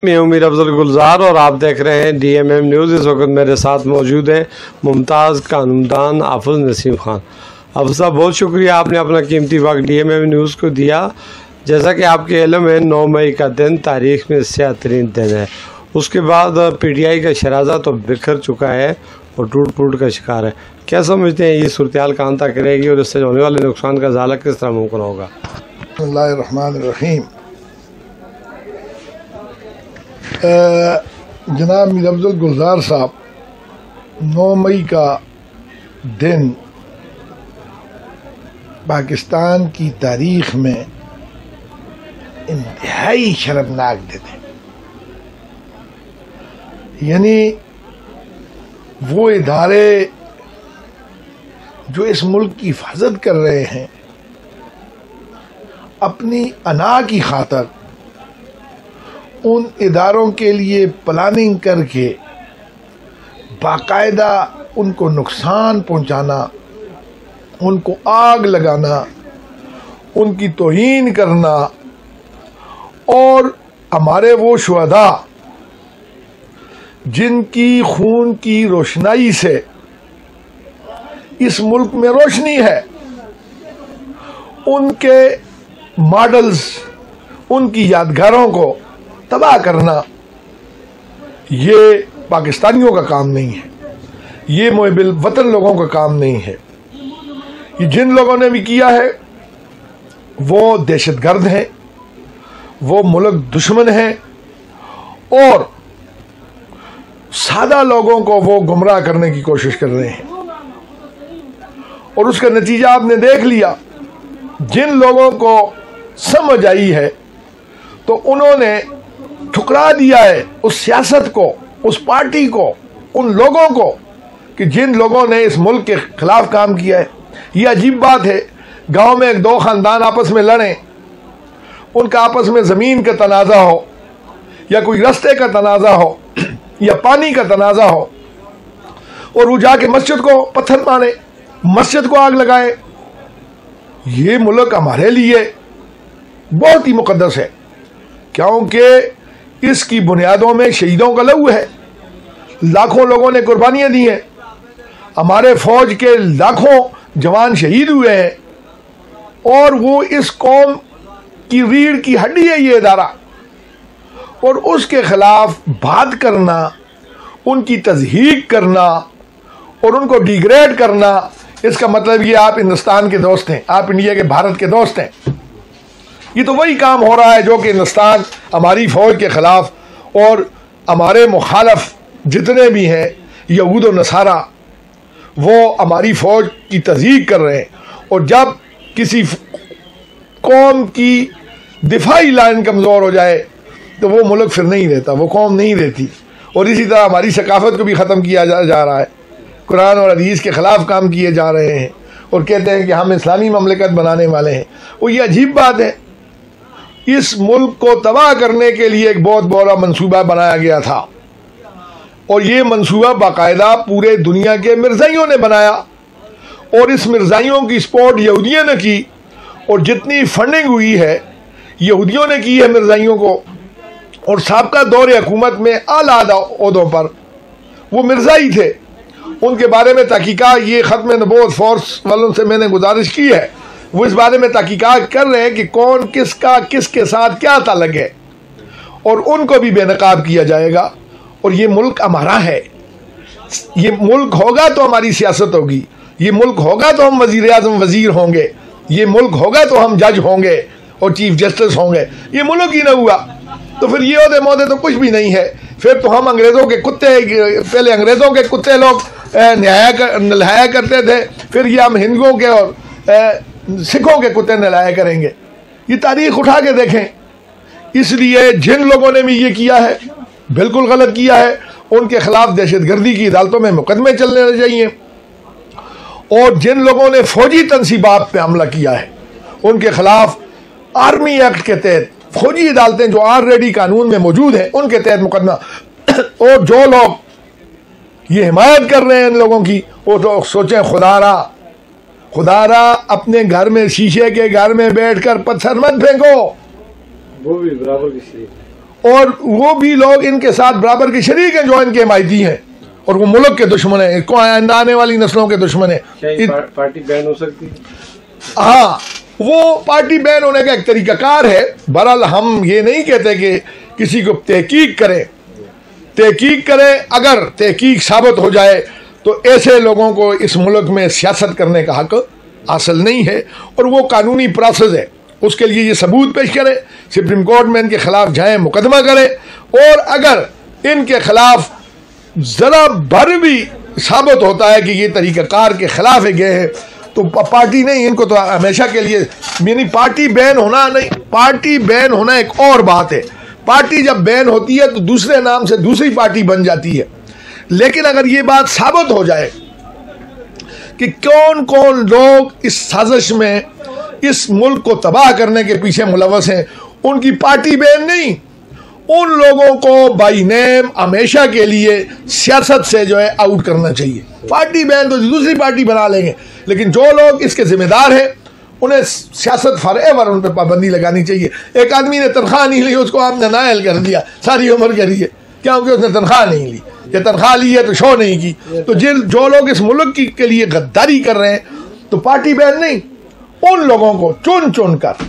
میں امیر افضل گلزار اور آپ دیکھ رہے ہیں DMM نیوز۔ اس وقت میرے ساتھ موجود ہیں ممتاز قانوندان حافظ نسیم خان۔ حافظ صاحب بہت شکریہ، آپ نے اپنا قیمتی وقت DMM نیوز کو دیا۔ جیسا کہ آپ کے علم ہے 9 مئی کا دن تاریخ میں سیاہ ترین دن ہے۔ اس کے بعد PTI کا شرازہ تو بکھر چکا ہے اور ٹوٹ پھوٹ کا شکار ہے۔ کیا سمجھتے ہیں یہ صورتحال کہاں تک رہے گی اور اس سے ہونے والے نقصان کا ازالہ کس طرح ممکن ہوگا؟ بسم اللہ الرحمن الرحیم۔ جناب امیر افضل گلزار صاحب، 9 مئی کا دن پاکستان کی تاریخ میں انتہائی شرمناک دن ہے۔ یعنی وہ ادارے جو اس ملک کی حفاظت کر رہے ہیں، اپنی انا کی خاطر ان اداروں کے لیے پلاننگ کر کے باقاعدہ ان کو نقصان پہنچانا، ان کو آگ لگانا، ان کی توہین کرنا، اور ہمارے وہ شہداء جن کی خون کی روشنائی سے اس ملک میں روشنی ہے، ان کے ماڈلز، ان کی یادگاروں کو تباہ کرنا، یہ پاکستانیوں کا کام نہیں ہے، یہ محب الوطن لوگوں کا کام نہیں ہے۔ یہ جن لوگوں نے بھی کیا ہے وہ دہشت گرد ہیں، وہ ملک دشمن ہیں، اور سادہ لوگوں کو وہ گمراہ کرنے کی کوشش کر رہے ہیں۔ اور اس کا نتیجہ آپ نے دیکھ لیا۔ جن لوگوں کو سمجھ آئی ہے تو انہوں نے ٹھکرا دیا ہے اس سیاست کو، اس پارٹی کو، ان لوگوں کو کہ جن لوگوں نے اس ملک کے خلاف کام کیا ہے۔ یہ عجیب بات ہے، گاؤں میں 2 خاندان آپس میں لڑیں، ان کا آپس میں زمین کا تنازع ہو، یا کوئی رستے کا تنازع ہو، یا پانی کا تنازع ہو، اور وہ جا کے مسجد کو پتھر مارے، مسجد کو آگ لگائے۔ یہ ملک ہمارے لیے بہت ہی مقدس ہے، کیونکہ اس کی بنیادوں میں شہیدوں کا لہو ہے۔ لاکھوں لوگوں نے قربانیاں دی ہیں، ہمارے فوج کے لاکھوں جوان شہید ہوئے ہیں، اور وہ اس قوم کی ریڑھ کی ہڈی ہے یہ ادارہ، اور اس کے خلاف بات کرنا، ان کی تضحیق کرنا اور ان کو ڈیگریڈ کرنا، اس کا مطلب یہ آپ ہندوستان کے دوست ہیں، آپ انڈیا کے، بھارت کے دوست ہیں۔ یہ تو وہی کام ہو رہا ہے جو کہ ہندوستان ہماری فوج کے خلاف اور ہمارے مخالف جتنے بھی ہیں یہود و نصارہ، وہ ہماری فوج کی تضحیق کر رہے ہیں۔ اور جب کسی قوم کی دفاعی لائن کمزور ہو جائے تو وہ ملک پھر نہیں رہتا، وہ قوم نہیں رہتی۔ اور اسی طرح ہماری ثقافت کو بھی ختم کیا جا رہا ہے، قرآن اور حدیث کے خلاف کام کیے جا رہے ہیں، اور کہتے ہیں کہ ہم اسلامی مملکت بنانے والے ہیں۔ وہ یہ عجیب بات ہے، اس ملک کو تباہ کرنے کے لیے ایک بہت بڑا منصوبہ بنایا گیا تھا، اور یہ منصوبہ باقاعدہ پورے دنیا کے مرزائیوں نے بنایا، اور اس مرزائیوں کی سپورٹ یہودیوں نے کی، اور جتنی فنڈنگ ہوئی ہے یہودیوں نے کی ہے مرزائیوں کو، اور سابقہ دور حکومت میں اعلیٰ عہدوں پر وہ مرزائی تھے۔ ان کے بارے میں تحقیقات، یہ ختم نبوت فورس والوں سے میں نے گزارش کی ہے، وہ اس بارے میں تحقیقات کر رہے ہیں کہ کون کس کا کس کے ساتھ کیا تعلق ہے، اور ان کو بھی بے نقاب کیا جائے گا۔ اور یہ ملک ہمارا ہے، یہ ملک ہوگا تو ہماری سیاست ہوگی، یہ ملک ہوگا تو ہم وزیر اعظم وزیر ہوں گے، یہ ملک ہوگا تو ہم جج ہوں گے اور چیف جسٹس ہوں گے۔ یہ ملک ہی نہ ہوا تو پھر یہ عہدے مودے تو کچھ بھی نہیں ہے، پھر تو ہم انگریزوں کے کتے، پہلے انگریزوں کے کتے لوگ نہلایا کرتے تھے، پھر یہ ہم ہندوؤں کے اور سکھوں کے کتے نہلایا کریں گے۔ یہ تاریخ اٹھا کے دیکھیں۔ اس لیے جن لوگوں نے بھی یہ کیا ہے بالکل غلط کیا ہے، ان کے خلاف دہشت گردی کی عدالتوں میں مقدمے چلنے چاہیے، اور جن لوگوں نے فوجی تنصیبات پہ حملہ کیا ہے ان کے خلاف آرمی ایکٹ کے تحت فوجی عدالتیں جو آلریڈی قانون میں موجود ہیں ان کے تحت مقدمہ، اور جو لوگ یہ حمایت کر رہے ہیں ان لوگوں کی، وہ تو سوچیں خدا را اپنے گھر میں، شیشے کے گھر میں بیٹھ کر پتھر مت پھینکو، وہ بھی برابر کی اور وہ بھی لوگ ان کے ساتھ برابر کے شریک ہیں جو ان کے حمایتی ہیں، اور وہ ملک کے دشمن ہیں، آنے والی نسلوں کے دشمن ہیں۔ پارٹی بین ہو سکتی ہے؟ ہاں، وہ پارٹی بین ہونے کا ایک طریقہ کار ہے۔ بہرحال ہم یہ نہیں کہتے کہ کسی کو تحقیق کرے، اگر تحقیق ثابت ہو جائے تو ایسے لوگوں کو اس ملک میں سیاست کرنے کا حق حاصل نہیں ہے، اور وہ قانونی پروسیس ہے، اس کے لیے یہ ثبوت پیش کرے، سپریم کورٹ میں ان کے خلاف جائیں، مقدمہ کرے، اور اگر ان کے خلاف ذرا بھر بھی ثابت ہوتا ہے کہ یہ طریقہ کار کے خلاف گئے ہیں تو پارٹی نہیں، ان کو تو ہمیشہ کے لیے، یعنی پارٹی بین ہونا نہیں، پارٹی بین ہونا ایک اور بات ہے۔ پارٹی جب بین ہوتی ہے تو دوسرے نام سے دوسری پارٹی بن جاتی ہے، لیکن اگر یہ بات ثابت ہو جائے کہ کون کون لوگ اس سازش میں اس ملک کو تباہ کرنے کے پیچھے ملوث ہیں، ان کی پارٹی بین نہیں، ان لوگوں کو بائی نیم ہمیشہ کے لیے سیاست سے جو ہے آؤٹ کرنا چاہیے۔ پارٹی بین تو دوسری پارٹی بنا لیں گے، لیکن جو لوگ اس کے ذمہ دار ہیں انہیں سیاست فار ایور ان پہ پابندی لگانی چاہیے۔ ایک آدمی نے تنخواہ نہیں لی، اس کو آپ نے نااہل کر دیا ساری عمر کے لیے، کیونکہ اس نے تنخواہ نہیں لی، یا تنخواہ لی ہے تو شو نہیں کی۔ تو جو لوگ اس ملک کے لیے غداری کر رہے ہیں تو پارٹی بین نہیں، ان لوگوں کو چن کر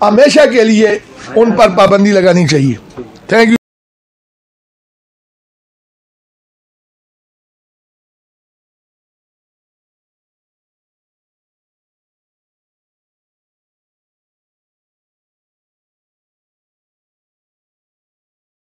ہمیشہ کے لیے ان پر پابندی لگانی چاہیے۔ Thank you.